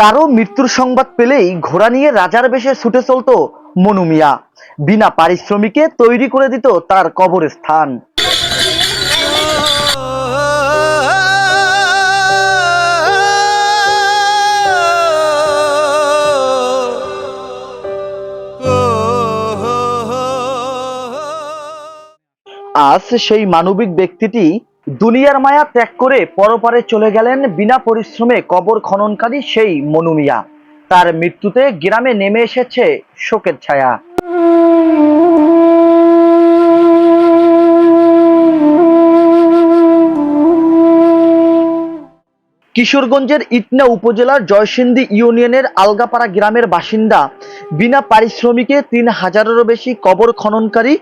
কারো মৃত্যুর সংবাদ পেলেই ঘোড়া নিয়ে রাজার বেশে ছুটে চলতো মনু মিয়া। বিনা পারিশ্রমিকে তৈরি করে দিত তার কবরস্থান। আজ সেই মানবিক ব্যক্তিটি দুনিয়ার মায়া ত্যাগ করে পরপারে চলে গেলেন বিনা পরিশ্রমে কবর খননকারী সেই মনু মিয়া। তার মৃত্যুতে গ্রামে নেমে এসেছে শোকের ছায়া। কিশোরগঞ্জের ইটনা উপজেলার জয়সিন্ধি ইউনিয়নের আলগাপাড়া গ্রামের বাসিন্দা বিনা পারিশ্রমিকে ৩,০০০-এরও বেশি কবর খননকারী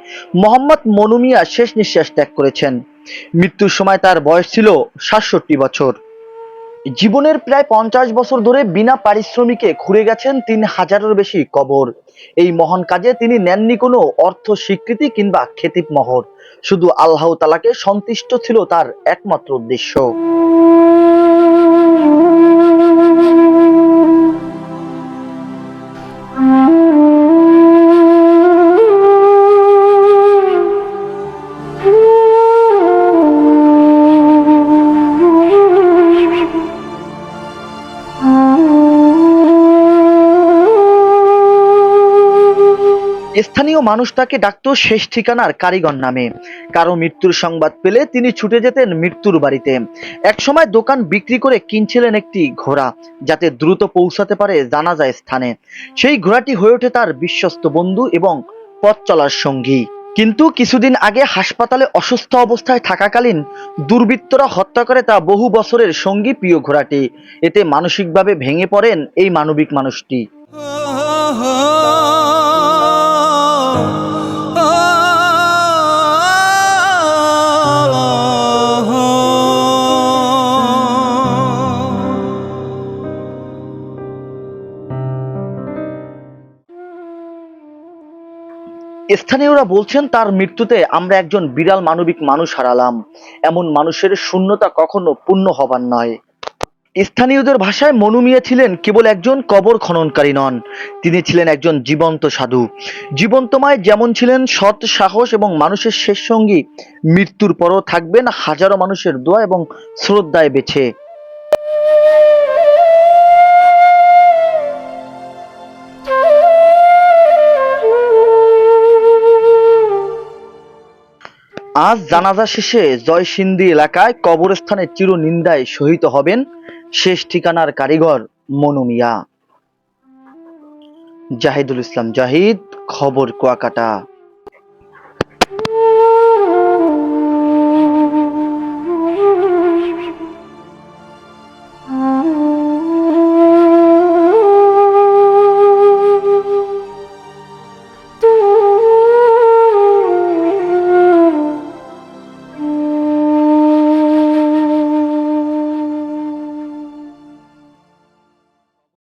মোহাম্মদ মনু মিয়া শেষ নিঃশ্বাস ত্যাগ করেছেন। মৃত্যুর সময় তার বয়স ছিল ৬৭ বছর। জীবনের প্রায় ৫০ বছর ধরে বিনা পারিশ্রমিকে ঘুরে গেছেন ৩,০০০-এরও বেশি কবর। এই মহান কাজে তিনি নেননি কোনো অর্থ স্বীকৃতি কিংবা খ্যাতির মোহর। শুধু আল্লাহ তাআলাকে সন্তুষ্ট ছিল তার একমাত্র উদ্দেশ্য। স্থানীয় মানুষ তাকে ডাকত শেষ ঠিকানার কারিগর নামে। কারো মৃত্যুর সংবাদ পেলে তিনি ছুটে যেতেন মৃত্যুর বাড়িতে। একসময় দোকান বিক্রি করে কিনছিলেন একটি ঘোড়া, যাতে দ্রুত পৌঁছাতে পারে জানাজা স্থানে। সেই ঘোড়াটি হয়ে ওঠে তার বিশ্বস্ত বন্ধু এবং পথ চলার সঙ্গী। কিন্তু কিছুদিন আগে হাসপাতালে অসুস্থ অবস্থায় থাকাকালীন দুর্বৃত্তরা হত্যা করে তা বহু বছরের সঙ্গী প্রিয় ঘোড়াটি। এতে মানসিকভাবে ভেঙে পড়েন এই মানবিক মানুষটি। স্থানীয়রা বলছেন, তার মৃত্যুতে আমরা একজন বিরল মানবিক মানুষ হারালাম। এমন মানুষের শূন্যতা কখনো পূর্ণ হবার নয়। স্থানীয়দের ভাষায় মনু মিয়া ছিলেন কেবল একজন কবর খননকারী নন, তিনি ছিলেন একজন জীবন্ত সাধু। জীবন্তময় যেমন ছিলেন সৎ, সাহস এবং মানুষের শেষ সঙ্গী, মৃত্যুর পরও থাকবেন হাজারো মানুষের দোয়া এবং শ্রদ্ধায় বেঁচে। আজ জানাজা শেষে জয়সিন্ধি এলাকায় কবরস্থানে চিরনিন্দায় শহীদ হবেন শেষ ঠিকানার কারিগর মনু মিয়া। জাহিদুল ইসলাম জাহিদ, খবর কুয়াকাটা।